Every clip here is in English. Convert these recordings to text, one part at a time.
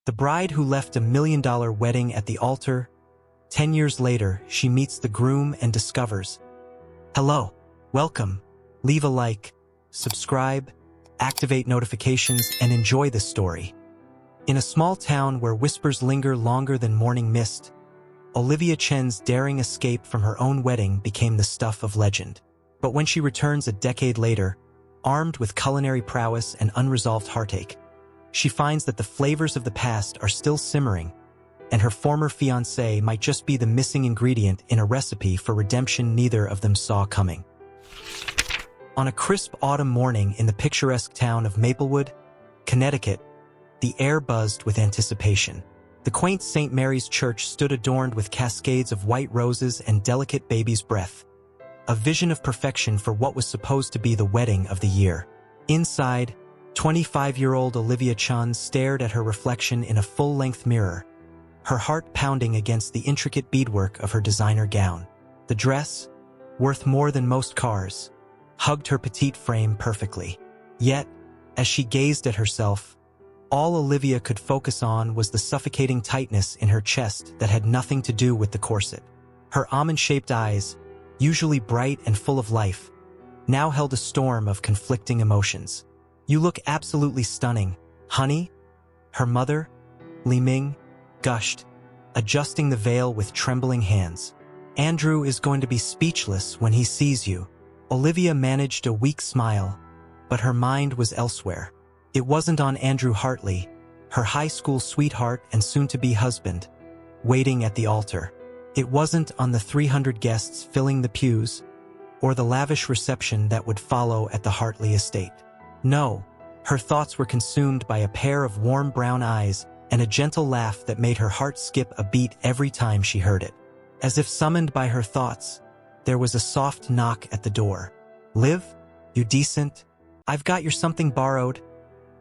The bride who left $1 million wedding at the altar. 10 years later, she meets the groom and discovers, hello, welcome, leave a like, subscribe, activate notifications, and enjoy this story. In a small town where whispers linger longer than morning mist, Olivia Chen's daring escape from her own wedding became the stuff of legend. But when she returns a decade later, armed with culinary prowess and unresolved heartache, she finds that the flavors of the past are still simmering, and her former fiancé might just be the missing ingredient in a recipe for redemption neither of them saw coming. On a crisp autumn morning in the picturesque town of Maplewood, Connecticut, the air buzzed with anticipation. The quaint St. Mary's Church stood adorned with cascades of white roses and delicate baby's breath, a vision of perfection for what was supposed to be the wedding of the year. Inside, 25-year-old Olivia Chen stared at her reflection in a full-length mirror, her heart pounding against the intricate beadwork of her designer gown. The dress, worth more than most cars, hugged her petite frame perfectly. Yet, as she gazed at herself, all Olivia could focus on was the suffocating tightness in her chest that had nothing to do with the corset. Her almond-shaped eyes, usually bright and full of life, now held a storm of conflicting emotions. You look absolutely stunning, honey, her mother, Li Ming, gushed, adjusting the veil with trembling hands. Andrew is going to be speechless when he sees you. Olivia managed a weak smile, but her mind was elsewhere. It wasn't on Andrew Hartley, her high school sweetheart and soon-to-be husband, waiting at the altar. It wasn't on the 300 guests filling the pews, or the lavish reception that would follow at the Hartley estate. No, her thoughts were consumed by a pair of warm brown eyes and a gentle laugh that made her heart skip a beat every time she heard it. As if summoned by her thoughts, there was a soft knock at the door. "Liv, you decent? I've got your something borrowed,"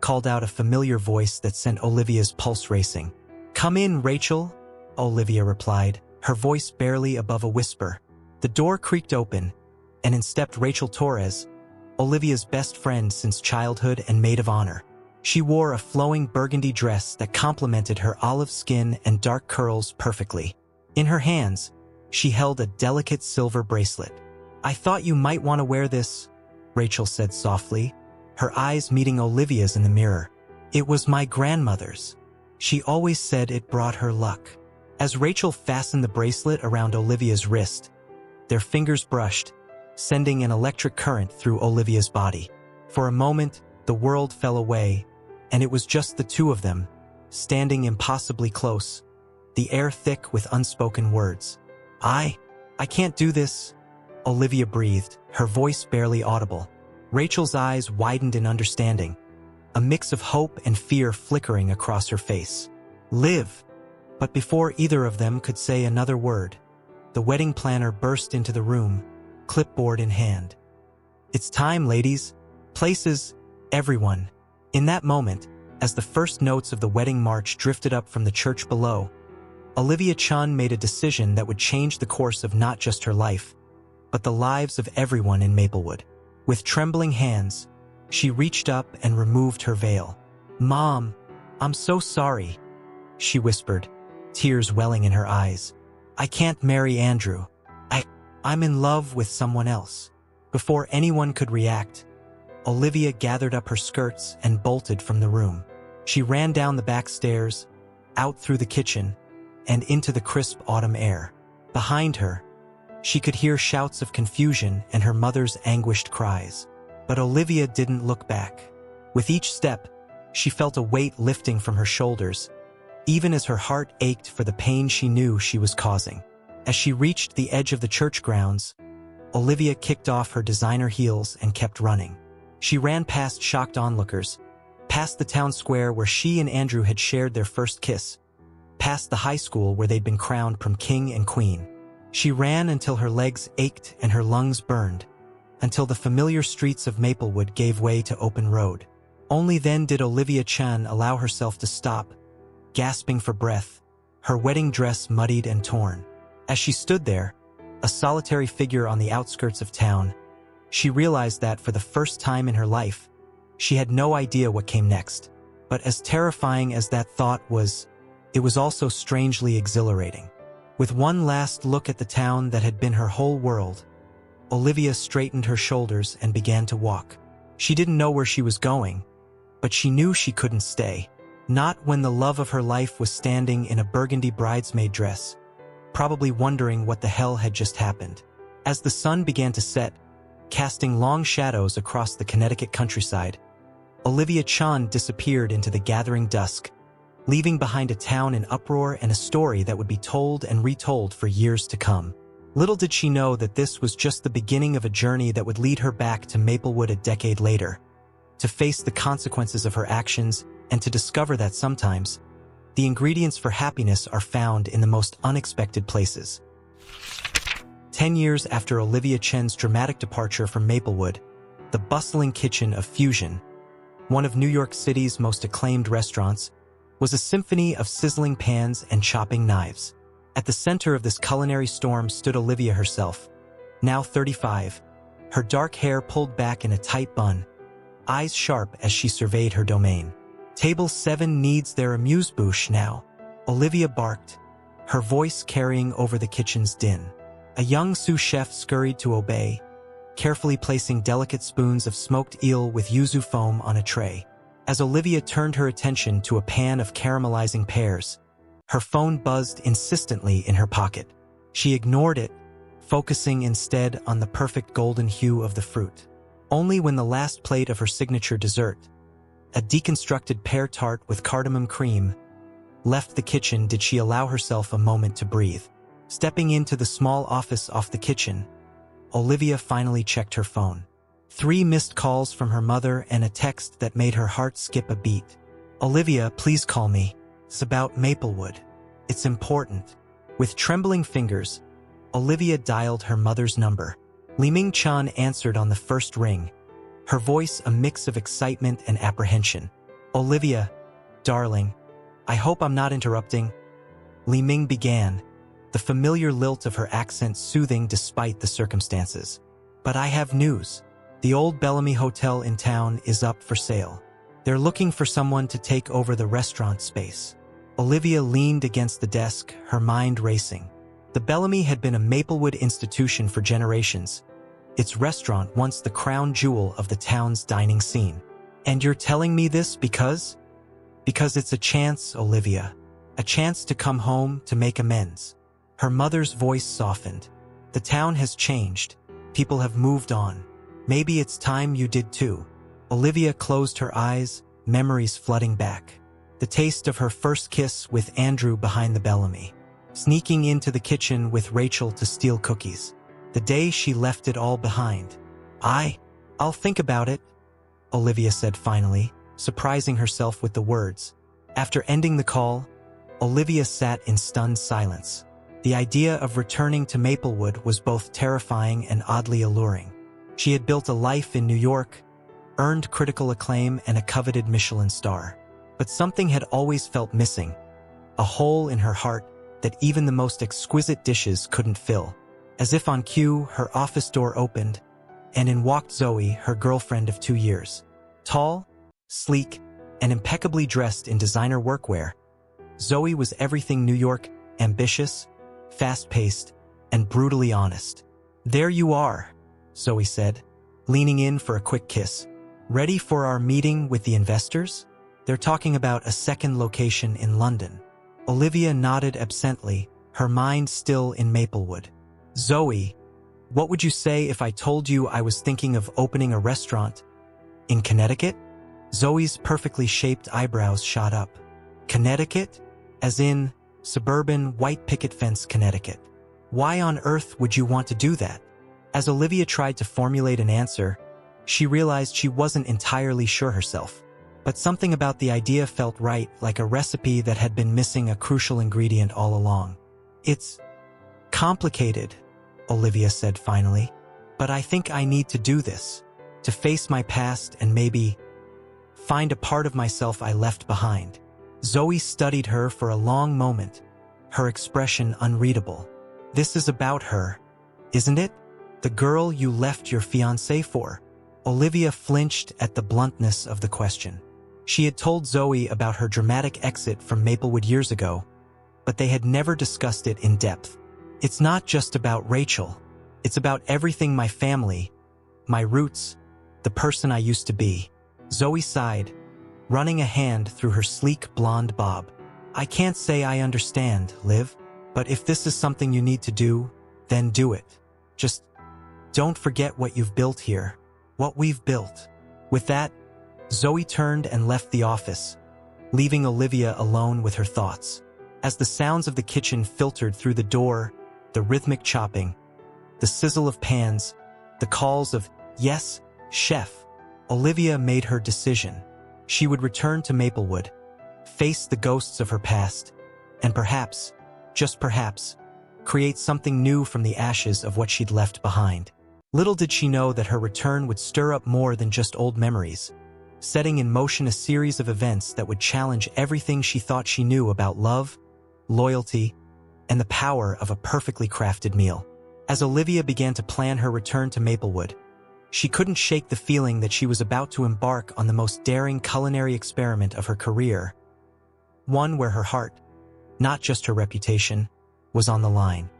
called out a familiar voice that sent Olivia's pulse racing. "Come in, Rachel," Olivia replied, her voice barely above a whisper. The door creaked open, and in stepped Rachel Torres, Olivia's best friend since childhood and maid of honor. She wore a flowing burgundy dress that complemented her olive skin and dark curls perfectly. In her hands, she held a delicate silver bracelet. "I thought you might want to wear this," Rachel said softly, her eyes meeting Olivia's in the mirror. "It was my grandmother's. She always said it brought her luck." As Rachel fastened the bracelet around Olivia's wrist, their fingers brushed, sending an electric current through Olivia's body. For a moment, the world fell away, and it was just the two of them, standing impossibly close, the air thick with unspoken words. I can't do this," Olivia breathed, her voice barely audible. Rachel's eyes widened in understanding, a mix of hope and fear flickering across her face. "Liv!" But before either of them could say another word, the wedding planner burst into the room, clipboard in hand. "It's time, ladies. Places, everyone." In that moment, as the first notes of the wedding march drifted up from the church below, Olivia Chen made a decision that would change the course of not just her life, but the lives of everyone in Maplewood. With trembling hands, she reached up and removed her veil. "Mom, I'm so sorry," she whispered, tears welling in her eyes. "I can't marry Andrew. I'm in love with someone else." Before anyone could react, Olivia gathered up her skirts and bolted from the room. She ran down the back stairs, out through the kitchen, and into the crisp autumn air. Behind her, she could hear shouts of confusion and her mother's anguished cries. But Olivia didn't look back. With each step, she felt a weight lifting from her shoulders, even as her heart ached for the pain she knew she was causing. As she reached the edge of the church grounds, Olivia kicked off her designer heels and kept running. She ran past shocked onlookers, past the town square where she and Andrew had shared their first kiss, past the high school where they'd been crowned from king and queen. She ran until her legs ached and her lungs burned, until the familiar streets of Maplewood gave way to open road. Only then did Olivia Chen allow herself to stop, gasping for breath, her wedding dress muddied and torn. As she stood there, a solitary figure on the outskirts of town, she realized that, for the first time in her life, she had no idea what came next. But as terrifying as that thought was, it was also strangely exhilarating. With one last look at the town that had been her whole world, Olivia straightened her shoulders and began to walk. She didn't know where she was going, but she knew she couldn't stay. Not when the love of her life was standing in a burgundy bridesmaid dress, probably wondering what the hell had just happened. As the sun began to set, casting long shadows across the Connecticut countryside, Olivia Chen disappeared into the gathering dusk, leaving behind a town in uproar and a story that would be told and retold for years to come. Little did she know that this was just the beginning of a journey that would lead her back to Maplewood a decade later, to face the consequences of her actions and to discover that sometimes, the ingredients for happiness are found in the most unexpected places. 10 years after Olivia Chen's dramatic departure from Maplewood, the bustling kitchen of Fusion, one of New York City's most acclaimed restaurants, was a symphony of sizzling pans and chopping knives. At the center of this culinary storm stood Olivia herself, now 35, her dark hair pulled back in a tight bun, eyes sharp as she surveyed her domain. "Table 7 needs their amuse-bouche now," Olivia barked, her voice carrying over the kitchen's din. A young sous chef scurried to obey, carefully placing delicate spoons of smoked eel with yuzu foam on a tray. As Olivia turned her attention to a pan of caramelizing pears, her phone buzzed insistently in her pocket. She ignored it, focusing instead on the perfect golden hue of the fruit. Only when the last plate of her signature dessert, a deconstructed pear tart with cardamom cream, left the kitchen did she allow herself a moment to breathe. Stepping into the small office off the kitchen, Olivia finally checked her phone. 3 missed calls from her mother and a text that made her heart skip a beat. "Olivia, please call me. It's about Maplewood. It's important." With trembling fingers, Olivia dialed her mother's number. Li-Ming Chan answered on the first ring, her voice a mix of excitement and apprehension. "Olivia, darling, I hope I'm not interrupting." Li-Ming began, the familiar lilt of her accent soothing despite the circumstances. "But I have news. The old Bellamy Hotel in town is up for sale. They're looking for someone to take over the restaurant space." Olivia leaned against the desk, her mind racing. The Bellamy had been a Maplewood institution for generations, its restaurant once the crown jewel of the town's dining scene. "And you're telling me this because?" "Because it's a chance, Olivia. A chance to come home, to make amends." Her mother's voice softened. "The town has changed. People have moved on. Maybe it's time you did too." Olivia closed her eyes, memories flooding back. The taste of her first kiss with Andrew behind the Bellamy. Sneaking into the kitchen with Rachel to steal cookies. The day she left it all behind. I'll think about it," Olivia said finally, surprising herself with the words. After ending the call, Olivia sat in stunned silence. The idea of returning to Maplewood was both terrifying and oddly alluring. She had built a life in New York, earned critical acclaim and a coveted Michelin star. But something had always felt missing, a hole in her heart that even the most exquisite dishes couldn't fill. As if on cue, her office door opened, and in walked Zoe, her girlfriend of 2 years. Tall, sleek, and impeccably dressed in designer workwear, Zoe was everything New York, ambitious, fast-paced, and brutally honest. "There you are," Zoe said, leaning in for a quick kiss. "Ready for our meeting with the investors? They're talking about a second location in London." Olivia nodded absently, her mind still in Maplewood. "Zoe, what would you say if I told you I was thinking of opening a restaurant in Connecticut?" Zoe's perfectly shaped eyebrows shot up. "Connecticut? As in suburban white picket fence Connecticut? Why on earth would you want to do that?" As Olivia tried to formulate an answer, she realized she wasn't entirely sure herself. But something about the idea felt right, like a recipe that had been missing a crucial ingredient all along. "It's complicated," Olivia said finally, "but I think I need to do this, to face my past and maybe find a part of myself I left behind." Zoe studied her for a long moment, her expression unreadable. "This is about her, isn't it? The girl you left your fiancé for?" Olivia flinched at the bluntness of the question. She had told Zoe about her dramatic exit from Maplewood years ago, but they had never discussed it in depth. It's not just about Rachel. It's about everything: my family, my roots, the person I used to be. Zoe sighed, running a hand through her sleek blonde bob. I can't say I understand, Liv, but if this is something you need to do, then do it. Just don't forget what you've built here, what we've built. With that, Zoe turned and left the office, leaving Olivia alone with her thoughts. As the sounds of the kitchen filtered through the door, the rhythmic chopping, the sizzle of pans, the calls of, "Yes, chef," Olivia made her decision. She would return to Maplewood, face the ghosts of her past, and perhaps, just perhaps, create something new from the ashes of what she'd left behind. Little did she know that her return would stir up more than just old memories, setting in motion a series of events that would challenge everything she thought she knew about love, loyalty, and the power of a perfectly crafted meal. As Olivia began to plan her return to Maplewood, she couldn't shake the feeling that she was about to embark on the most daring culinary experiment of her career, one where her heart, not just her reputation, was on the line.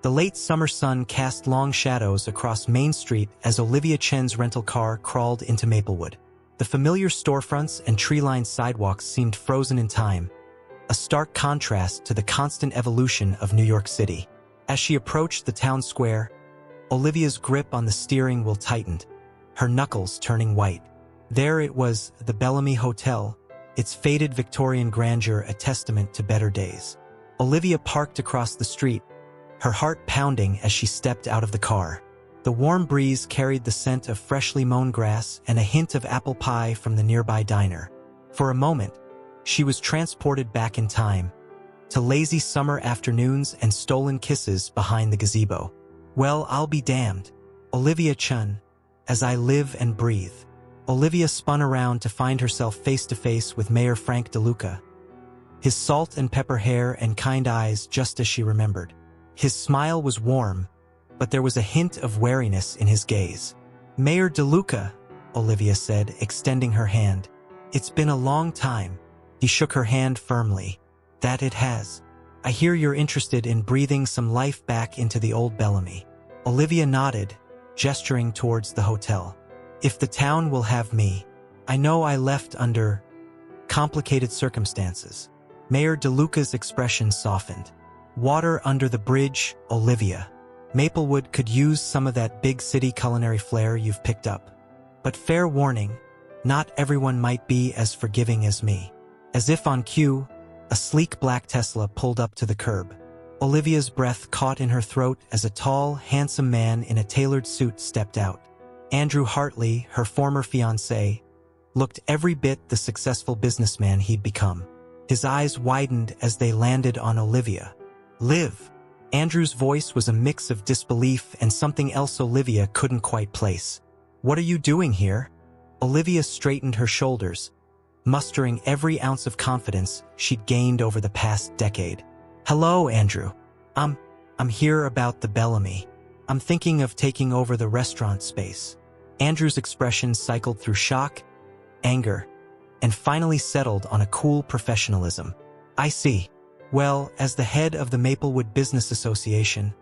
The late summer sun cast long shadows across Main Street as Olivia Chen's rental car crawled into Maplewood. The familiar storefronts and tree-lined sidewalks seemed frozen in time, a stark contrast to the constant evolution of New York City. As she approached the town square, Olivia's grip on the steering wheel tightened, her knuckles turning white. There it was, the Bellamy Hotel, its faded Victorian grandeur a testament to better days. Olivia parked across the street, her heart pounding as she stepped out of the car. The warm breeze carried the scent of freshly mown grass and a hint of apple pie from the nearby diner. For a moment, she was transported back in time, to lazy summer afternoons and stolen kisses behind the gazebo. Well, I'll be damned. Olivia Chen, as I live and breathe. Olivia spun around to find herself face-to-face with Mayor Frank DeLuca, his salt and pepper hair and kind eyes just as she remembered. His smile was warm, but there was a hint of wariness in his gaze. "Mayor DeLuca," Olivia said, extending her hand. "It's been a long time." He shook her hand firmly. "That it has. I hear you're interested in breathing some life back into the old Bellamy." Olivia nodded, gesturing towards the hotel. "If the town will have me. I know I left under complicated circumstances." Mayor DeLuca's expression softened. "Water under the bridge, Olivia. Maplewood could use some of that big city culinary flair you've picked up. But fair warning, not everyone might be as forgiving as me." As if on cue, a sleek black Tesla pulled up to the curb. Olivia's breath caught in her throat as a tall, handsome man in a tailored suit stepped out. Andrew Hartley, her former fiancé, looked every bit the successful businessman he'd become. His eyes widened as they landed on Olivia. "Liv." Andrew's voice was a mix of disbelief and something else Olivia couldn't quite place. "What are you doing here?" Olivia straightened her shoulders, mustering every ounce of confidence she'd gained over the past decade. "Hello, Andrew. I'm here about the Bellamy. I'm thinking of taking over the restaurant space." Andrew's expression cycled through shock, anger, and finally settled on a cool professionalism. "I see. Well, as the head of the Maplewood Business Association,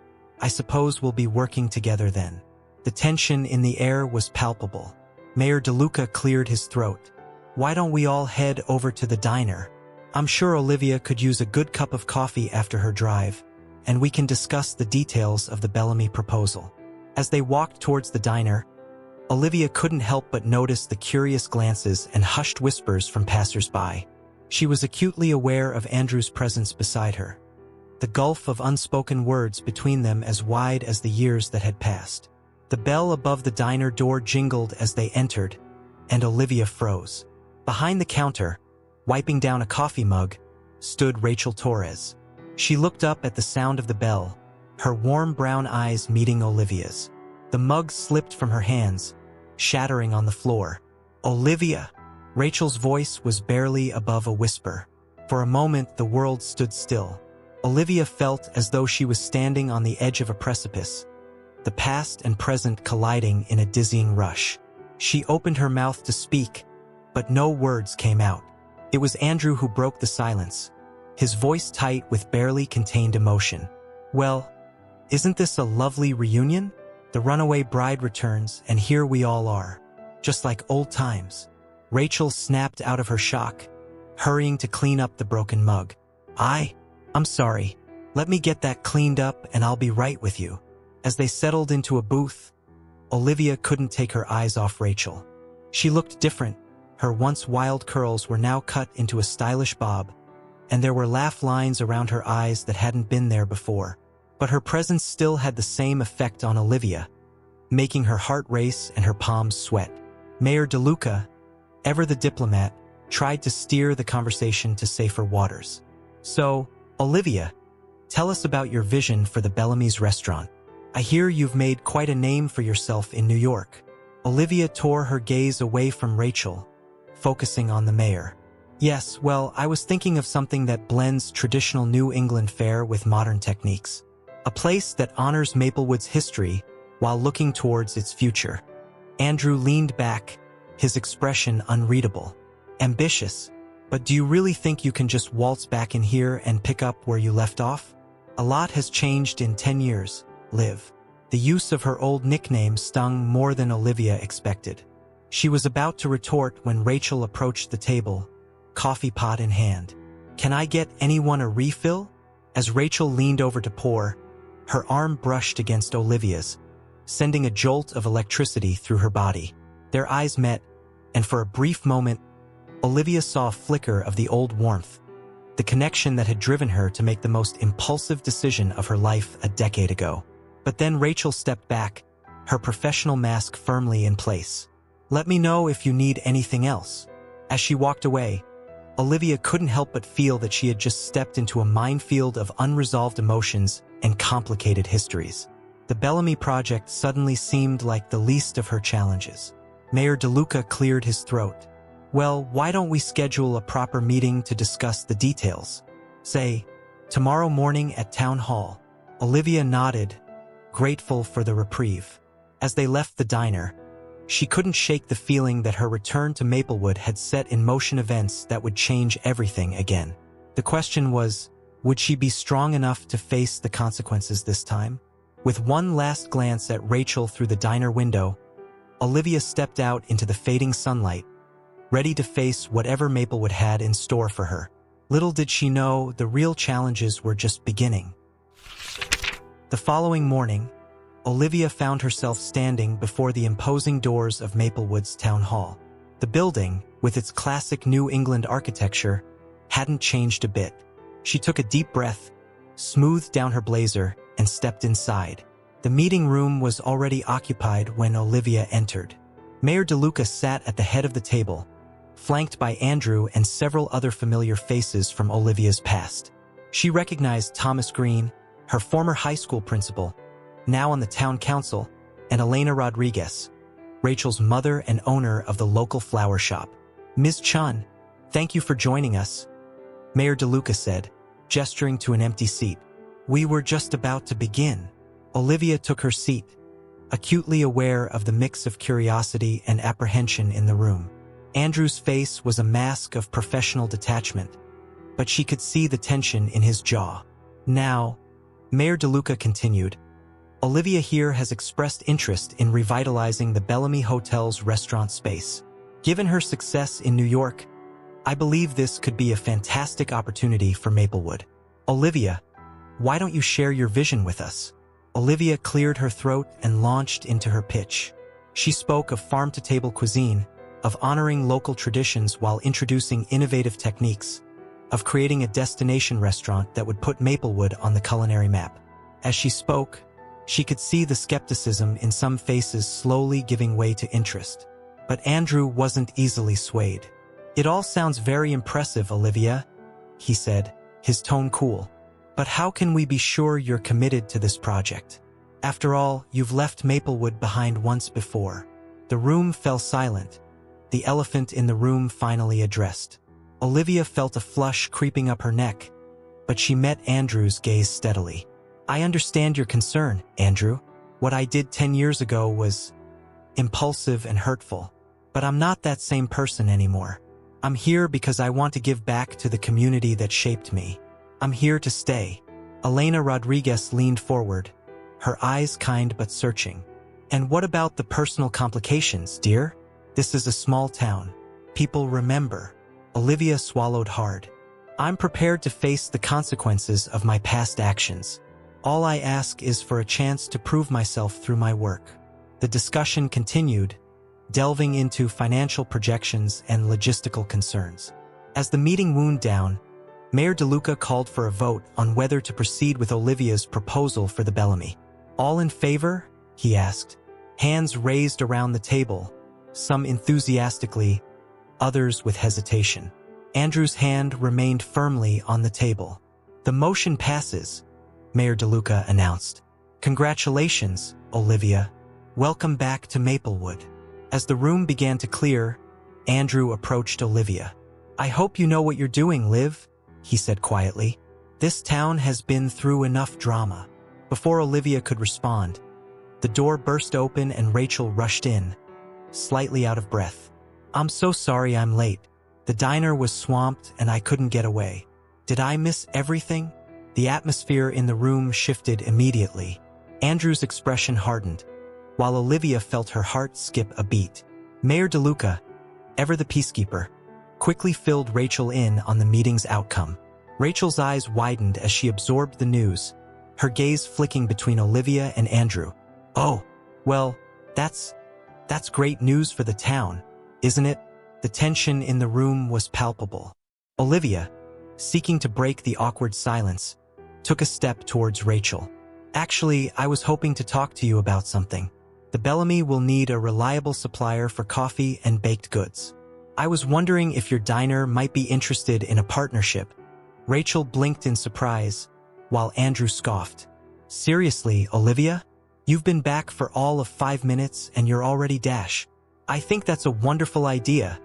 I suppose we'll be working together then." The tension in the air was palpable. Mayor DeLuca cleared his throat. "Why don't we all head over to the diner? I'm sure Olivia could use a good cup of coffee after her drive, and we can discuss the details of the Bellamy proposal." As they walked towards the diner, Olivia couldn't help but notice the curious glances and hushed whispers from passers-by. She was acutely aware of Andrew's presence beside her, the gulf of unspoken words between them as wide as the years that had passed. The bell above the diner door jingled as they entered, and Olivia froze. Behind the counter, wiping down a coffee mug, stood Rachel Torres. She looked up at the sound of the bell, her warm brown eyes meeting Olivia's. The mug slipped from her hands, shattering on the floor. "Olivia!" Rachel's voice was barely above a whisper. For a moment, the world stood still. Olivia felt as though she was standing on the edge of a precipice, the past and present colliding in a dizzying rush. She opened her mouth to speak, but no words came out. It was Andrew who broke the silence, his voice tight with barely contained emotion. "Well, isn't this a lovely reunion? The runaway bride returns, and here we all are, just like old times." Rachel snapped out of her shock, hurrying to clean up the broken mug. I'm sorry. Let me get that cleaned up and I'll be right with you." As they settled into a booth, Olivia couldn't take her eyes off Rachel. She looked different. Her once wild curls were now cut into a stylish bob, and there were laugh lines around her eyes that hadn't been there before. But her presence still had the same effect on Olivia, making her heart race and her palms sweat. Mayor DeLuca, ever the diplomat, tried to steer the conversation to safer waters. "So, Olivia, tell us about your vision for the Bellamy's restaurant. I hear you've made quite a name for yourself in New York." Olivia tore her gaze away from Rachel, focusing on the mayor. "Yes, well, I was thinking of something that blends traditional New England fare with modern techniques. A place that honors Maplewood's history while looking towards its future." Andrew leaned back, his expression unreadable. "Ambitious, but do you really think you can just waltz back in here and pick up where you left off? A lot has changed in 10 years, Liv." The use of her old nickname stung more than Olivia expected. She was about to retort when Rachel approached the table, coffee pot in hand. "Can I get anyone a refill?" As Rachel leaned over to pour, her arm brushed against Olivia's, sending a jolt of electricity through her body. Their eyes met, and for a brief moment, Olivia saw a flicker of the old warmth, the connection that had driven her to make the most impulsive decision of her life a decade ago. But then Rachel stepped back, her professional mask firmly in place. "Let me know if you need anything else." As she walked away, Olivia couldn't help but feel that she had just stepped into a minefield of unresolved emotions and complicated histories. The Bellamy project suddenly seemed like the least of her challenges. Mayor DeLuca cleared his throat. "Well, why don't we schedule a proper meeting to discuss the details? Say, tomorrow morning at Town Hall." Olivia nodded, grateful for the reprieve. As they left the diner, she couldn't shake the feeling that her return to Maplewood had set in motion events that would change everything again. The question was, would she be strong enough to face the consequences this time? With one last glance at Rachel through the diner window, Olivia stepped out into the fading sunlight, ready to face whatever Maplewood had in store for her. Little did she know the real challenges were just beginning. The following morning, Olivia found herself standing before the imposing doors of Maplewood's Town Hall. The building, with its classic New England architecture, hadn't changed a bit. She took a deep breath, smoothed down her blazer, and stepped inside. The meeting room was already occupied when Olivia entered. Mayor DeLuca sat at the head of the table, flanked by Andrew and several other familiar faces from Olivia's past. She recognized Thomas Green, her former high school principal, now on the town council, and Elena Rodriguez, Rachel's mother and owner of the local flower shop. "Ms. Chen, thank you for joining us," Mayor DeLuca said, gesturing to an empty seat. "We were just about to begin." Olivia took her seat, acutely aware of the mix of curiosity and apprehension in the room. Andrew's face was a mask of professional detachment, but she could see the tension in his jaw. "Now," Mayor DeLuca continued, "Olivia here has expressed interest in revitalizing the Bellamy Hotel's restaurant space. Given her success in New York, I believe this could be a fantastic opportunity for Maplewood. Olivia, why don't you share your vision with us?" Olivia cleared her throat and launched into her pitch. She spoke of farm-to-table cuisine, of honoring local traditions while introducing innovative techniques, of creating a destination restaurant that would put Maplewood on the culinary map. As she spoke, she could see the skepticism in some faces slowly giving way to interest. But Andrew wasn't easily swayed. "It all sounds very impressive, Olivia," he said, his tone cool. "But how can we be sure you're committed to this project? After all, you've left Maplewood behind once before." The room fell silent, the elephant in the room finally addressed. Olivia felt a flush creeping up her neck, but she met Andrew's gaze steadily. "I understand your concern, Andrew. What I did 10 years ago was impulsive and hurtful. But I'm not that same person anymore. I'm here because I want to give back to the community that shaped me. I'm here to stay. Elena Rodriguez leaned forward, her eyes kind but searching. And what about the personal complications, dear? This is a small town. People remember. Olivia swallowed hard. I'm prepared to face the consequences of my past actions. All I ask is for a chance to prove myself through my work. The discussion continued, delving into financial projections and logistical concerns. As the meeting wound down, Mayor DeLuca called for a vote on whether to proceed with Olivia's proposal for the Bellamy. All in favor? He asked. Hands raised around the table, some enthusiastically, others with hesitation. Andrew's hand remained firmly on the table. The motion passes, Mayor DeLuca announced. Congratulations, Olivia. Welcome back to Maplewood. As the room began to clear, Andrew approached Olivia. I hope you know what you're doing, Liv, he said quietly. This town has been through enough drama. Before Olivia could respond, the door burst open and Rachel rushed in, slightly out of breath. I'm so sorry I'm late. The diner was swamped and I couldn't get away. Did I miss everything? The atmosphere in the room shifted immediately. Andrew's expression hardened, while Olivia felt her heart skip a beat. Mayor DeLuca, ever the peacekeeper, quickly filled Rachel in on the meeting's outcome. Rachel's eyes widened as she absorbed the news, her gaze flicking between Olivia and Andrew. Oh, well, that's great news for the town, isn't it? The tension in the room was palpable. Olivia, seeking to break the awkward silence, took a step towards Rachel. Actually, I was hoping to talk to you about something. The Bellamy will need a reliable supplier for coffee and baked goods. I was wondering if your diner might be interested in a partnership. Rachel blinked in surprise, while Andrew scoffed. Seriously, Olivia? You've been back for all of 5 minutes and you're already dash. I think that's a wonderful idea,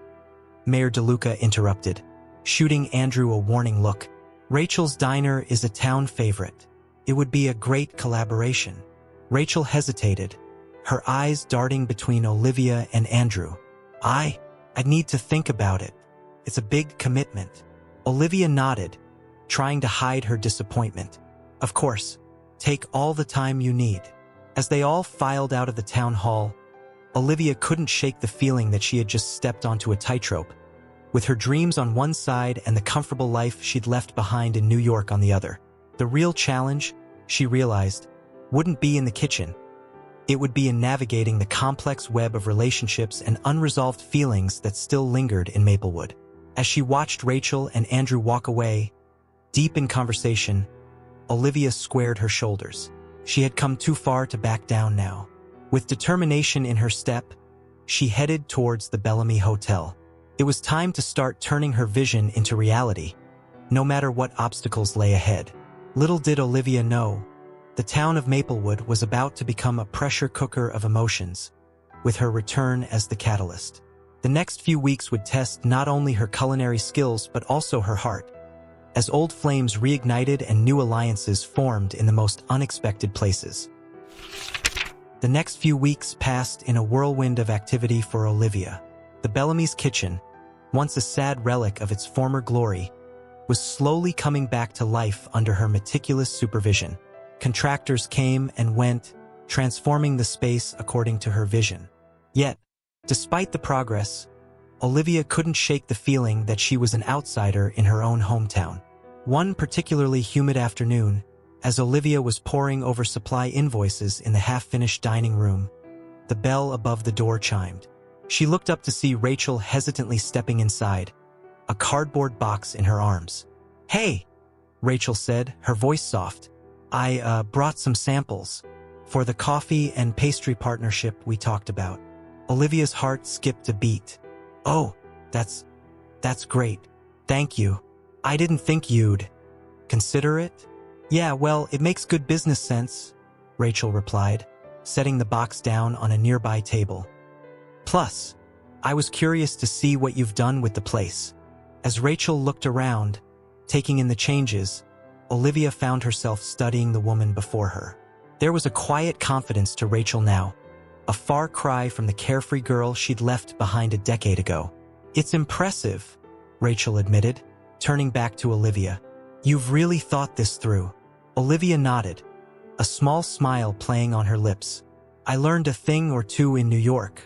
Mayor DeLuca interrupted, shooting Andrew a warning look. Rachel's diner is a town favorite. It would be a great collaboration. Rachel hesitated, her eyes darting between Olivia and Andrew. I'd need to think about it. It's a big commitment. Olivia nodded, trying to hide her disappointment. Of course, take all the time you need. As they all filed out of the town hall, Olivia couldn't shake the feeling that she had just stepped onto a tightrope, with her dreams on one side and the comfortable life she'd left behind in New York on the other. The real challenge, she realized, wouldn't be in the kitchen. It would be in navigating the complex web of relationships and unresolved feelings that still lingered in Maplewood. As she watched Rachel and Andrew walk away, deep in conversation, Olivia squared her shoulders. She had come too far to back down now. With determination in her step, she headed towards the Bellamy Hotel. It was time to start turning her vision into reality, no matter what obstacles lay ahead. Little did Olivia know, the town of Maplewood was about to become a pressure cooker of emotions, with her return as the catalyst. The next few weeks would test not only her culinary skills but also her heart, as old flames reignited and new alliances formed in the most unexpected places. The next few weeks passed in a whirlwind of activity for Olivia. The Bellamy's kitchen, once a sad relic of its former glory, was slowly coming back to life under her meticulous supervision. Contractors came and went, transforming the space according to her vision. Yet, despite the progress, Olivia couldn't shake the feeling that she was an outsider in her own hometown. One particularly humid afternoon, as Olivia was poring over supply invoices in the half-finished dining room, the bell above the door chimed. She looked up to see Rachel hesitantly stepping inside, a cardboard box in her arms. "Hey," Rachel said, her voice soft. I brought some samples for the coffee and pastry partnership we talked about." Olivia's heart skipped a beat. "Oh, that's great. Thank you. I didn't think you'd consider it." "Yeah, well, it makes good business sense," Rachel replied, setting the box down on a nearby table. "Plus, I was curious to see what you've done with the place." As Rachel looked around, taking in the changes, Olivia found herself studying the woman before her. There was a quiet confidence to Rachel now, a far cry from the carefree girl she'd left behind a decade ago. "It's impressive," Rachel admitted, turning back to Olivia. "You've really thought this through." Olivia nodded, a small smile playing on her lips. "I learned a thing or two in New York,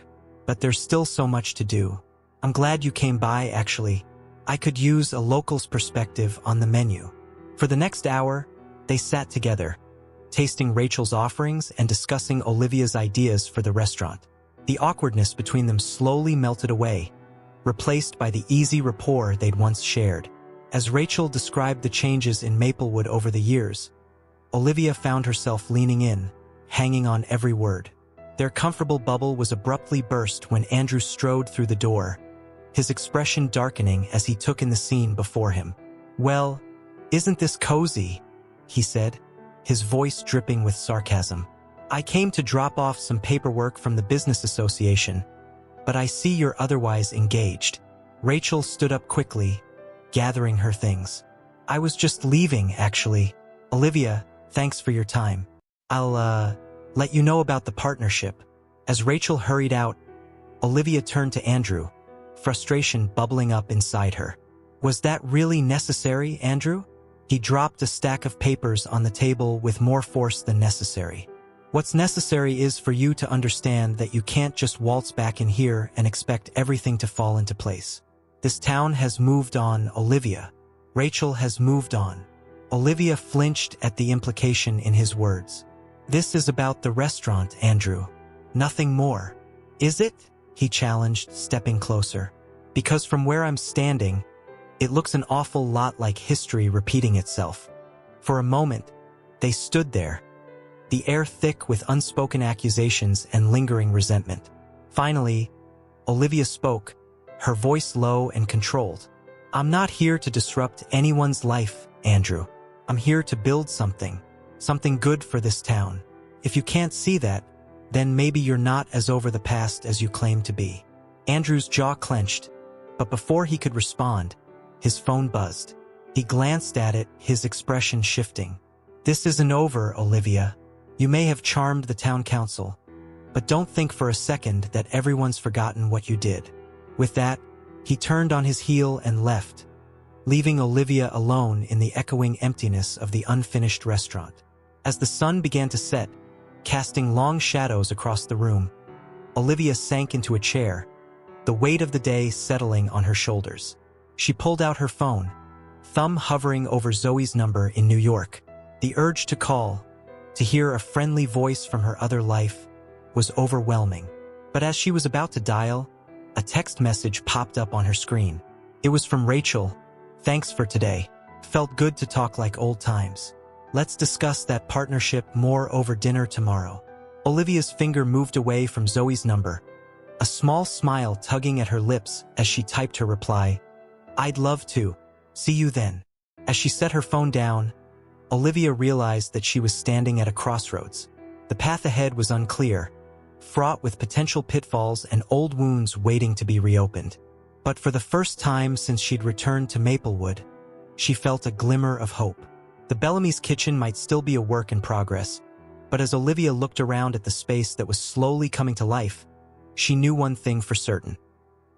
but there's still so much to do. I'm glad you came by, actually. I could use a local's perspective on the menu." For the next hour, they sat together, tasting Rachel's offerings and discussing Olivia's ideas for the restaurant. The awkwardness between them slowly melted away, replaced by the easy rapport they'd once shared. As Rachel described the changes in Maplewood over the years, Olivia found herself leaning in, hanging on every word. Their comfortable bubble was abruptly burst when Andrew strode through the door, his expression darkening as he took in the scene before him. "Well, isn't this cozy?" he said, his voice dripping with sarcasm. "I came to drop off some paperwork from the business association, but I see you're otherwise engaged." Rachel stood up quickly, gathering her things. "I was just leaving, actually. Olivia, thanks for your time. I'll, let you know about the partnership." As Rachel hurried out, Olivia turned to Andrew, frustration bubbling up inside her. "Was that really necessary, Andrew?" He dropped a stack of papers on the table with more force than necessary. "What's necessary is for you to understand that you can't just waltz back in here and expect everything to fall into place. This town has moved on, Olivia. Rachel has moved on." Olivia flinched at the implication in his words. "This is about the restaurant, Andrew. Nothing more." "Is it?" he challenged, stepping closer. "Because from where I'm standing, it looks an awful lot like history repeating itself." For a moment, they stood there, the air thick with unspoken accusations and lingering resentment. Finally, Olivia spoke, her voice low and controlled. "I'm not here to disrupt anyone's life, Andrew. I'm here to build something good for this town. If you can't see that, then maybe you're not as over the past as you claim to be." Andrew's jaw clenched, but before he could respond, his phone buzzed. He glanced at it, his expression shifting. "This isn't over, Olivia. You may have charmed the town council, but don't think for a second that everyone's forgotten what you did." With that, he turned on his heel and left, leaving Olivia alone in the echoing emptiness of the unfinished restaurant. As the sun began to set, casting long shadows across the room, Olivia sank into a chair, the weight of the day settling on her shoulders. She pulled out her phone, thumb hovering over Zoe's number in New York. The urge to call, to hear a friendly voice from her other life, was overwhelming. But as she was about to dial, a text message popped up on her screen. It was from Rachel. "Thanks for today. Felt good to talk like old times. Let's discuss that partnership more over dinner tomorrow." Olivia's finger moved away from Zoe's number, a small smile tugging at her lips as she typed her reply. "I'd love to. See you then." As she set her phone down, Olivia realized that she was standing at a crossroads. The path ahead was unclear, fraught with potential pitfalls and old wounds waiting to be reopened. But for the first time since she'd returned to Maplewood, she felt a glimmer of hope. The Bellamy's kitchen might still be a work in progress, but as Olivia looked around at the space that was slowly coming to life, she knew one thing for certain.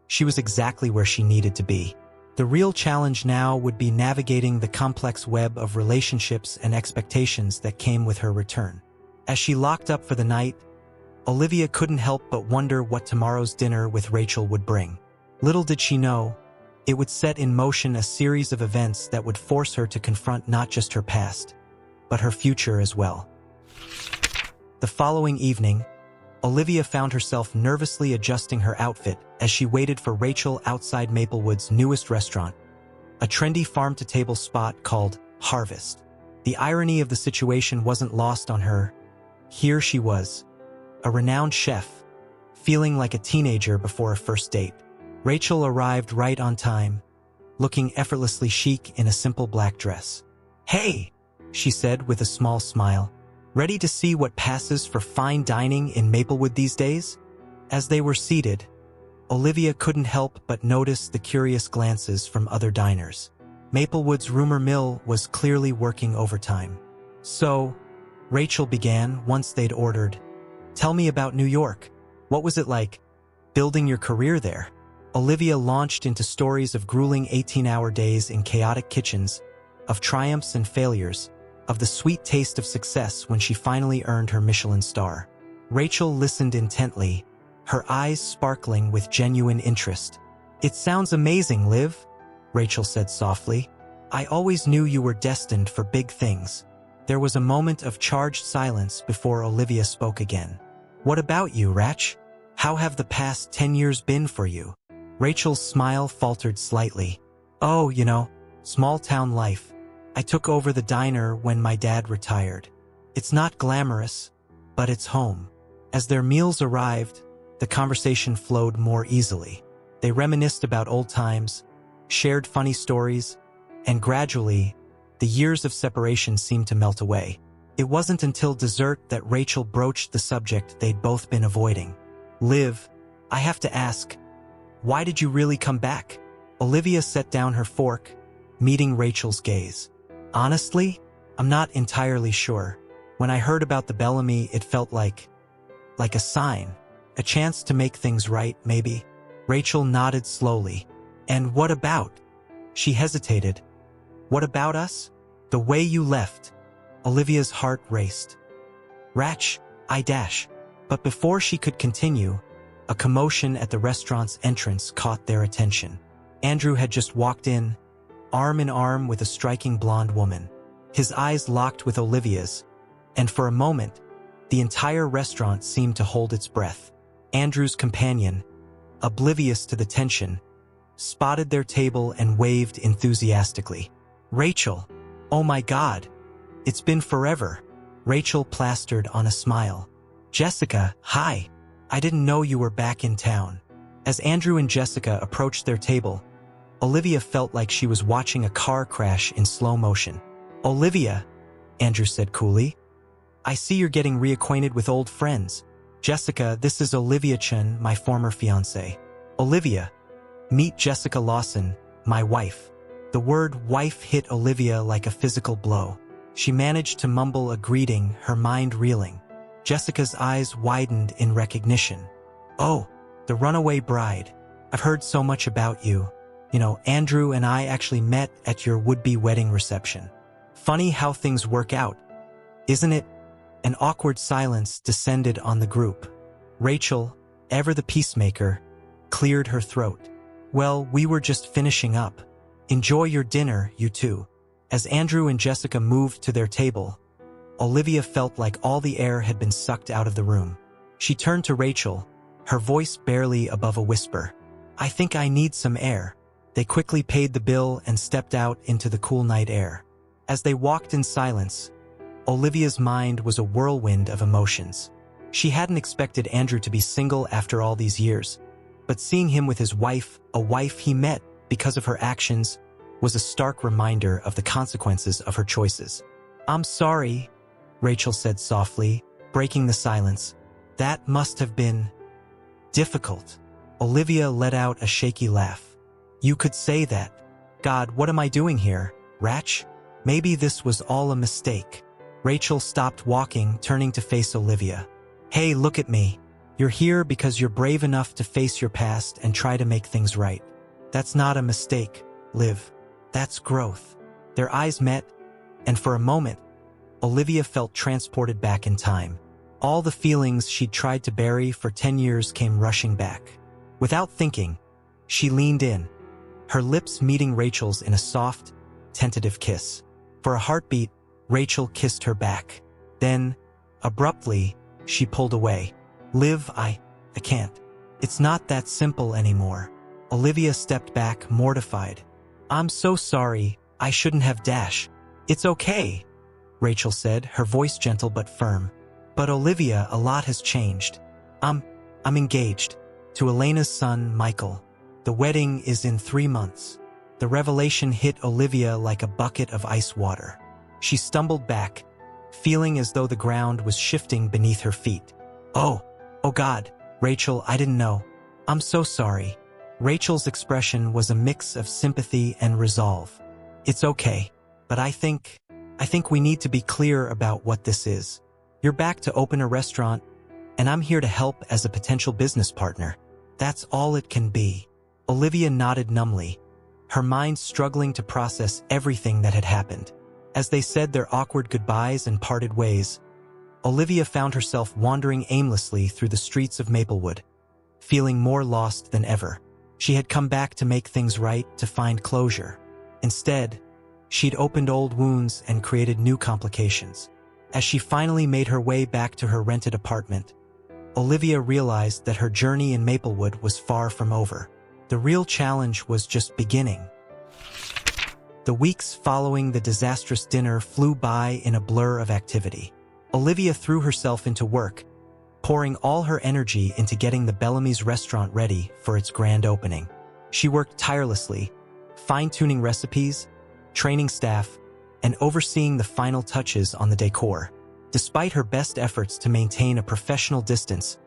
She was exactly where she needed to be. The real challenge now would be navigating the complex web of relationships and expectations that came with her return. As she locked up for the night, Olivia couldn't help but wonder what tomorrow's dinner with Rachel would bring. Little did she know, it would set in motion a series of events that would force her to confront not just her past, but her future as well. The following evening, Olivia found herself nervously adjusting her outfit as she waited for Rachel outside Maplewood's newest restaurant, a trendy farm-to-table spot called Harvest. The irony of the situation wasn't lost on her. Here she was, a renowned chef, feeling like a teenager before a first date. Rachel arrived right on time, looking effortlessly chic in a simple black dress. "Hey," she said with a small smile. "Ready to see what passes for fine dining in Maplewood these days?" As they were seated, Olivia couldn't help but notice the curious glances from other diners. Maplewood's rumor mill was clearly working overtime. "So," Rachel began once they'd ordered, "tell me about New York." What was it like building your career there? Olivia launched into stories of grueling 18-hour days in chaotic kitchens, of triumphs and failures, of the sweet taste of success when she finally earned her Michelin star. Rachel listened intently, her eyes sparkling with genuine interest. "It sounds amazing, Liv," Rachel said softly. "I always knew you were destined for big things." There was a moment of charged silence before Olivia spoke again. "What about you, Rach? How have the past 10 years been for you?" Rachel's smile faltered slightly. "Oh, small-town life. I took over the diner when my dad retired. It's not glamorous, but it's home." As their meals arrived, the conversation flowed more easily. They reminisced about old times, shared funny stories, and gradually, the years of separation seemed to melt away. It wasn't until dessert that Rachel broached the subject they'd both been avoiding. "Liv, I have to ask, why did you really come back?" Olivia set down her fork, meeting Rachel's gaze. "Honestly, I'm not entirely sure. When I heard about the Bellamy, it felt like a sign, a chance to make things right, maybe." Rachel nodded slowly. "And what about?" She hesitated. "What about us? The way you left." Olivia's heart raced. "Rach, I dash." But before she could continue, a commotion at the restaurant's entrance caught their attention. Andrew had just walked in, arm in arm with a striking blonde woman. His eyes locked with Olivia's, and for a moment, the entire restaurant seemed to hold its breath. Andrew's companion, oblivious to the tension, spotted their table and waved enthusiastically. "Rachel, oh my God, it's been forever." Rachel plastered on a smile. "Jessica, hi. I didn't know you were back in town." As Andrew and Jessica approached their table, Olivia felt like she was watching a car crash in slow motion. "Olivia," Andrew said coolly, "I see you're getting reacquainted with old friends. Jessica, this is Olivia Chen, my former fiancé. Olivia, meet Jessica Lawson, my wife." The word wife hit Olivia like a physical blow. She managed to mumble a greeting, her mind reeling. Jessica's eyes widened in recognition. "Oh, the runaway bride. I've heard so much about you. Andrew and I actually met at your would-be wedding reception. Funny how things work out, isn't it?" An awkward silence descended on the group. Rachel, ever the peacemaker, cleared her throat. "Well, we were just finishing up. Enjoy your dinner, you two." As Andrew and Jessica moved to their table, Olivia felt like all the air had been sucked out of the room. She turned to Rachel, her voice barely above a whisper. "I think I need some air." They quickly paid the bill and stepped out into the cool night air. As they walked in silence, Olivia's mind was a whirlwind of emotions. She hadn't expected Andrew to be single after all these years, but seeing him with his wife, a wife he met because of her actions, was a stark reminder of the consequences of her choices. "I'm sorry," Rachel said softly, breaking the silence. "That must have been difficult." Olivia let out a shaky laugh. "You could say that. God, what am I doing here, Rach? Maybe this was all a mistake." Rachel stopped walking, turning to face Olivia. "Hey, look at me. You're here because you're brave enough to face your past and try to make things right. That's not a mistake, Liv. That's growth." Their eyes met, and for a moment, Olivia felt transported back in time. All the feelings she'd tried to bury for 10 years came rushing back. Without thinking, she leaned in, her lips meeting Rachel's in a soft, tentative kiss. For a heartbeat, Rachel kissed her back. Then, abruptly, she pulled away. "Liv, I can't. It's not that simple anymore." Olivia stepped back, mortified. "I'm so sorry. I shouldn't have dash." "It's okay," Rachel said, her voice gentle but firm. "But Olivia, a lot has changed. I'm engaged to Elena's son, Michael. The wedding is in 3 months." The revelation hit Olivia like a bucket of ice water. She stumbled back, feeling as though the ground was shifting beneath her feet. Oh God, Rachel, I didn't know. I'm so sorry." Rachel's expression was a mix of sympathy and resolve. "It's okay, but I think we need to be clear about what this is. You're back to open a restaurant, and I'm here to help as a potential business partner. That's all it can be. Olivia nodded numbly, her mind struggling to process everything that had happened. As they said their awkward goodbyes and parted ways, Olivia found herself wandering aimlessly through the streets of Maplewood, feeling more lost than ever. She had come back to make things right, to find closure. Instead, she'd opened old wounds and created new complications. As she finally made her way back to her rented apartment, Olivia realized that her journey in Maplewood was far from over. The real challenge was just beginning. The weeks following the disastrous dinner flew by in a blur of activity. Olivia threw herself into work, pouring all her energy into getting the Bellamy's restaurant ready for its grand opening. She worked tirelessly, fine-tuning recipes, training staff, and overseeing the final touches on the decor. Despite her best efforts to maintain a professional distance,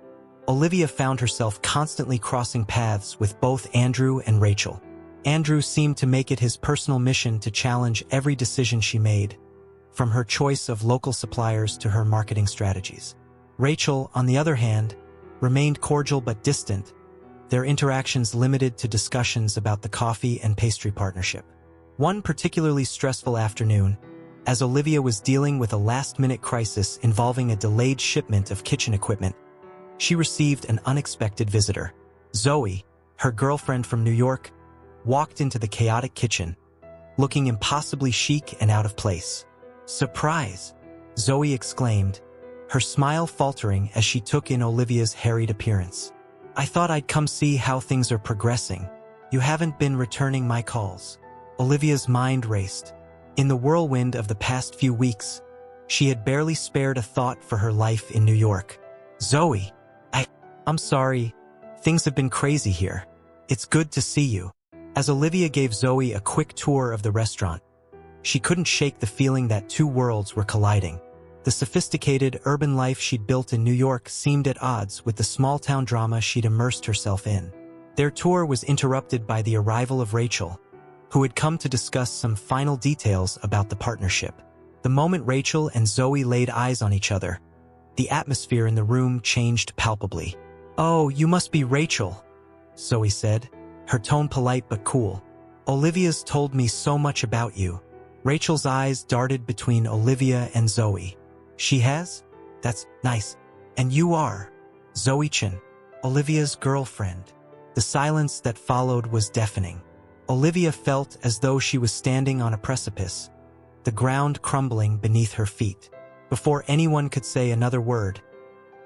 Olivia found herself constantly crossing paths with both Andrew and Rachel. Andrew seemed to make it his personal mission to challenge every decision she made, from her choice of local suppliers to her marketing strategies. Rachel, on the other hand, remained cordial but distant, their interactions limited to discussions about the coffee and pastry partnership. One particularly stressful afternoon, as Olivia was dealing with a last-minute crisis involving a delayed shipment of kitchen equipment, she received an unexpected visitor. Zoe, her girlfriend from New York, walked into the chaotic kitchen, looking impossibly chic and out of place. "Surprise!" Zoe exclaimed, her smile faltering as she took in Olivia's harried appearance. "I thought I'd come see how things are progressing. You haven't been returning my calls." Olivia's mind raced. In the whirlwind of the past few weeks, she had barely spared a thought for her life in New York. "Zoe, I'm sorry. Things have been crazy here. It's good to see you." As Olivia gave Zoe a quick tour of the restaurant, she couldn't shake the feeling that two worlds were colliding. The sophisticated urban life she'd built in New York seemed at odds with the small-town drama she'd immersed herself in. Their tour was interrupted by the arrival of Rachel, who had come to discuss some final details about the partnership. The moment Rachel and Zoe laid eyes on each other, the atmosphere in the room changed palpably. "Oh, you must be Rachel," Zoe said, her tone polite but cool. "Olivia's told me so much about you." Rachel's eyes darted between Olivia and Zoe. "She has? That's nice. And you are Zoe Chen, Olivia's girlfriend." The silence that followed was deafening. Olivia felt as though she was standing on a precipice, the ground crumbling beneath her feet. Before anyone could say another word,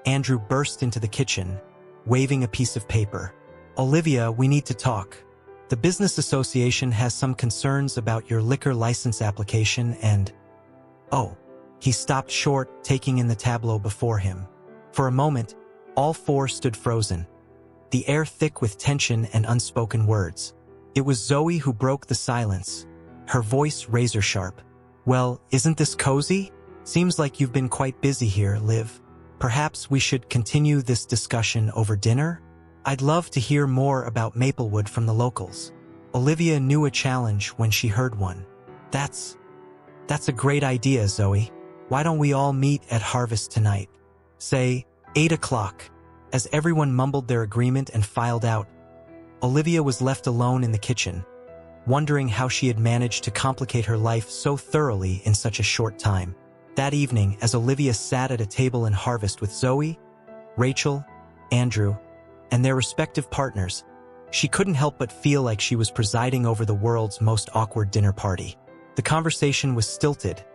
Andrew burst into the kitchen, waving a piece of paper. "Olivia, we need to talk. The business association has some concerns about your liquor license application and—" "Oh." He stopped short, taking in the tableau before him. For a moment, all four stood frozen, the air thick with tension and unspoken words. It was Zoe who broke the silence, her voice razor-sharp. "Well, isn't this cozy? Seems like you've been quite busy here, Liv. Perhaps we should continue this discussion over dinner? I'd love to hear more about Maplewood from the locals." Olivia knew a challenge when she heard one. That's a great idea, Zoe. Why don't we all meet at Harvest tonight? Say, 8 o'clock." As everyone mumbled their agreement and filed out, Olivia was left alone in the kitchen, wondering how she had managed to complicate her life so thoroughly in such a short time. That evening, as Olivia sat at a table in Harvest with Zoe, Rachel, Andrew, and their respective partners, she couldn't help but feel like she was presiding over the world's most awkward dinner party. The conversation was stilted,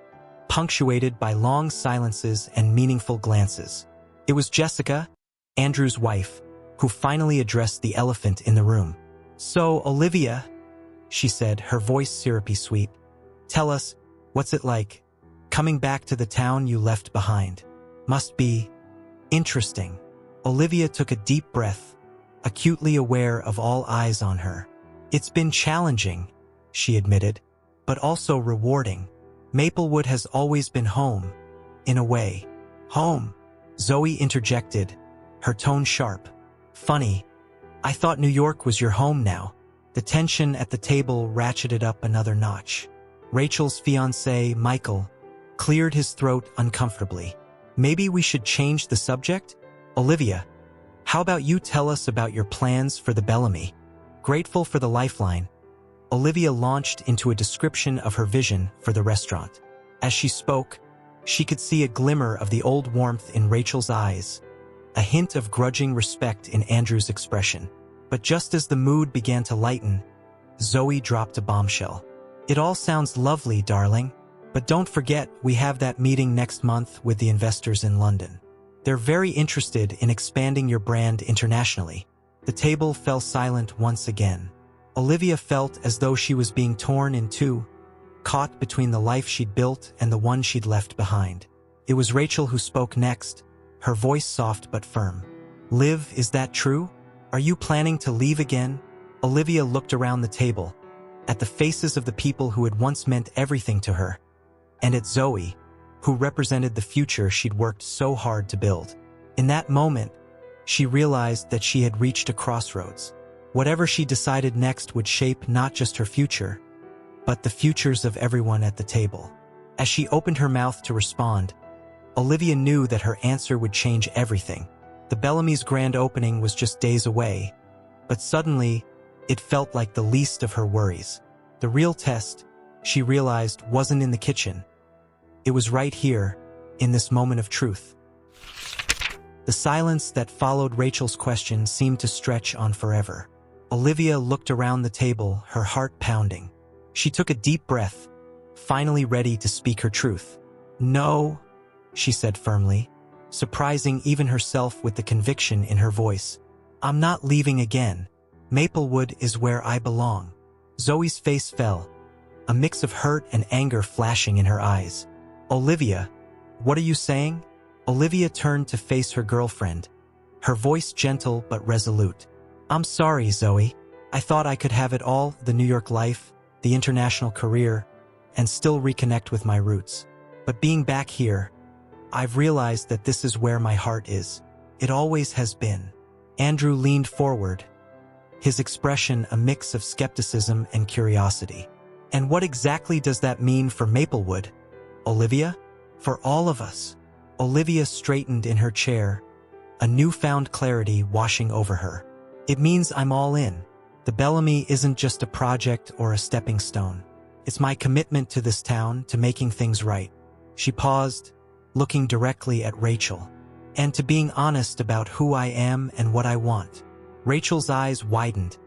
punctuated by long silences and meaningful glances. It was Jessica, Andrew's wife, who finally addressed the elephant in the room. "So, Olivia," she said, her voice syrupy sweet, "tell us, what's it like, coming back to the town you left behind? Must be interesting." Olivia took a deep breath, acutely aware of all eyes on her. "It's been challenging," she admitted, "but also rewarding. Maplewood has always been home, in a way." "Home?" Zoe interjected, her tone sharp. "Funny. I thought New York was your home now." The tension at the table ratcheted up another notch. Rachel's fiancé, Michael, cleared his throat uncomfortably. "Maybe we should change the subject?" Olivia, how about you tell us about your plans for the Bellamy? Grateful for the lifeline, Olivia launched into a description of her vision for the restaurant. As she spoke, she could see a glimmer of the old warmth in Rachel's eyes, a hint of grudging respect in Andrew's expression. But just as the mood began to lighten, Zoe dropped a bombshell. It all sounds lovely, darling, but don't forget we have that meeting next month with the investors in London. They're very interested in expanding your brand internationally. The table fell silent once again. Olivia felt as though she was being torn in two, caught between the life she'd built and the one she'd left behind. It was Rachel who spoke next, her voice soft but firm. Liv, is that true? Are you planning to leave again? Olivia looked around the table, at the faces of the people who had once meant everything to her, and at Zoe, who represented the future she'd worked so hard to build. In that moment, she realized that she had reached a crossroads. Whatever she decided next would shape not just her future, but the futures of everyone at the table. As she opened her mouth to respond, Olivia knew that her answer would change everything. The Bellamy's grand opening was just days away, but suddenly, it felt like the least of her worries. The real test, she realized, wasn't in the kitchen. It was right here, in this moment of truth. The silence that followed Rachel's question seemed to stretch on forever. Olivia looked around the table, her heart pounding. She took a deep breath, finally ready to speak her truth. No, she said firmly, surprising even herself with the conviction in her voice. I'm not leaving again. Maplewood is where I belong. Zoe's face fell, a mix of hurt and anger flashing in her eyes. Olivia, what are you saying? Olivia turned to face her girlfriend, her voice gentle but resolute. I'm sorry, Zoe. I thought I could have it all, the New York life, the international career, and still reconnect with my roots. But being back here, I've realized that this is where my heart is. It always has been. Andrew leaned forward, his expression a mix of skepticism and curiosity. And what exactly does that mean for Maplewood, Olivia? For all of us. Olivia straightened in her chair, a newfound clarity washing over her. It means I'm all in. The Bellamy isn't just a project or a stepping stone. It's my commitment to this town, to making things right. She paused, looking directly at Rachel, and to being honest about who I am and what I want. Rachel's eyes widened,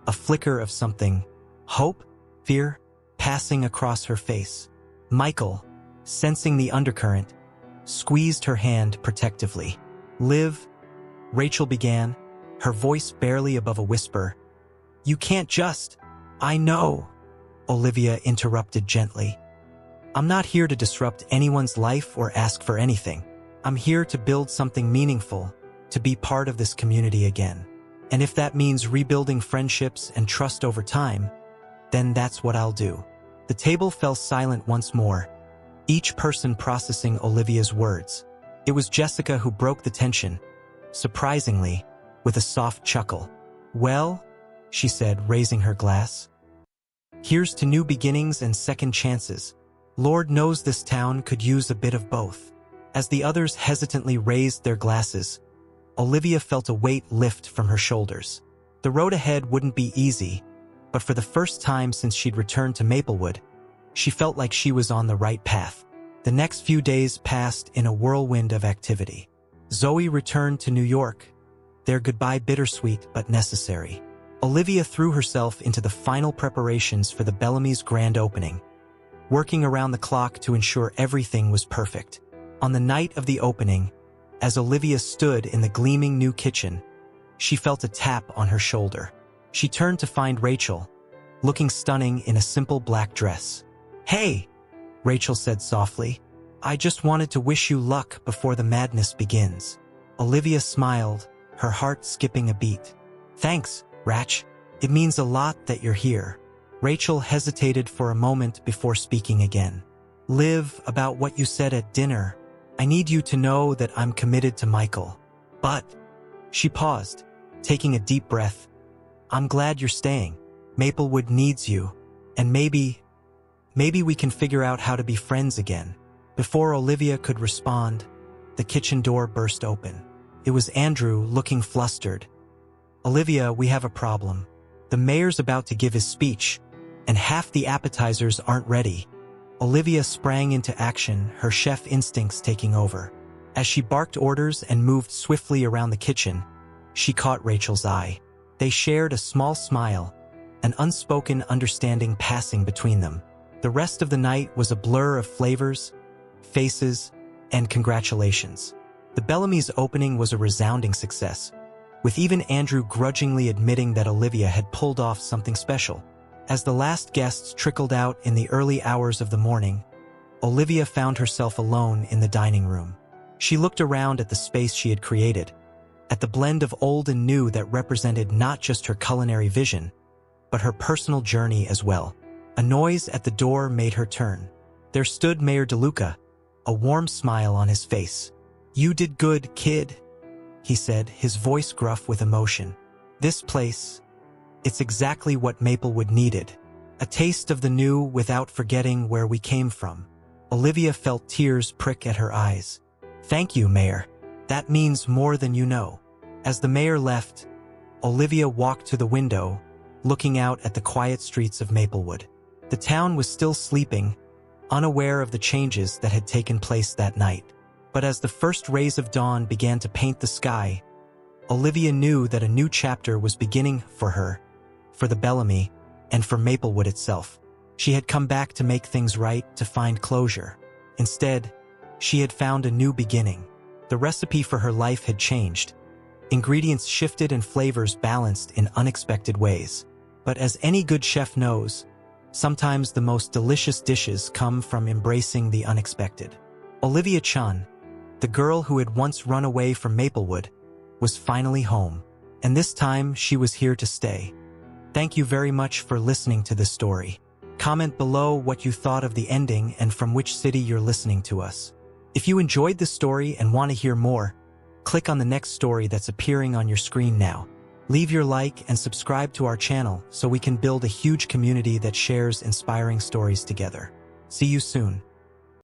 a flicker of something, hope, fear, passing across her face. Michael, sensing the undercurrent, squeezed her hand protectively. Liv, Rachel began, her voice barely above a whisper. You can't just... I know, Olivia interrupted gently. I'm not here to disrupt anyone's life or ask for anything. I'm here to build something meaningful, to be part of this community again. And if that means rebuilding friendships and trust over time, then that's what I'll do. The table fell silent once more, each person processing Olivia's words. It was Jessica who broke the tension, surprisingly, with a soft chuckle. Well, she said, raising her glass. Here's to new beginnings and second chances. Lord knows this town could use a bit of both. As the others hesitantly raised their glasses, Olivia felt a weight lift from her shoulders. The road ahead wouldn't be easy, but for the first time since she'd returned to Maplewood, she felt like she was on the right path. The next few days passed in a whirlwind of activity. Zoe returned to New York, their goodbye bittersweet but necessary. Olivia threw herself into the final preparations for the Bellamy's grand opening, working around the clock to ensure everything was perfect. On the night of the opening, as Olivia stood in the gleaming new kitchen, she felt a tap on her shoulder. She turned to find Rachel, looking stunning in a simple black dress. Hey, Rachel said softly. I just wanted to wish you luck before the madness begins. Olivia smiled, her heart skipping a beat. Thanks, Rach. It means a lot that you're here. Rachel hesitated for a moment before speaking again. Liv, about what you said at dinner, I need you to know that I'm committed to Michael. But, she paused, taking a deep breath. I'm glad you're staying. Maplewood needs you, and maybe we can figure out how to be friends again. Before Olivia could respond, the kitchen door burst open. It was Andrew, looking flustered. "Olivia, we have a problem. The mayor's about to give his speech, and half the appetizers aren't ready." Olivia sprang into action, her chef instincts taking over. As she barked orders and moved swiftly around the kitchen, she caught Rachel's eye. They shared a small smile, an unspoken understanding passing between them. The rest of the night was a blur of flavors, faces, and congratulations. The Bellamy's opening was a resounding success, with even Andrew grudgingly admitting that Olivia had pulled off something special. As the last guests trickled out in the early hours of the morning, Olivia found herself alone in the dining room. She looked around at the space she had created, at the blend of old and new that represented not just her culinary vision, but her personal journey as well. A noise at the door made her turn. There stood Mayor DeLuca, a warm smile on his face. "You did good, kid," he said, his voice gruff with emotion. "This place, it's exactly what Maplewood needed. A taste of the new without forgetting where we came from." Olivia felt tears prick at her eyes. "Thank you, Mayor. That means more than you know." As the mayor left, Olivia walked to the window, looking out at the quiet streets of Maplewood. The town was still sleeping, unaware of the changes that had taken place that night. But as the first rays of dawn began to paint the sky, Olivia knew that a new chapter was beginning for her, for the Bellamy, and for Maplewood itself. She had come back to make things right, to find closure. Instead, she had found a new beginning. The recipe for her life had changed. Ingredients shifted and flavors balanced in unexpected ways. But as any good chef knows, sometimes the most delicious dishes come from embracing the unexpected. Olivia Chen, the girl who had once run away from Maplewood, was finally home. And this time she was here to stay. Thank you very much for listening to this story. Comment below what you thought of the ending and from which city you're listening to us. If you enjoyed the story and want to hear more, click on the next story that's appearing on your screen now. Leave your like and subscribe to our channel so we can build a huge community that shares inspiring stories together. See you soon.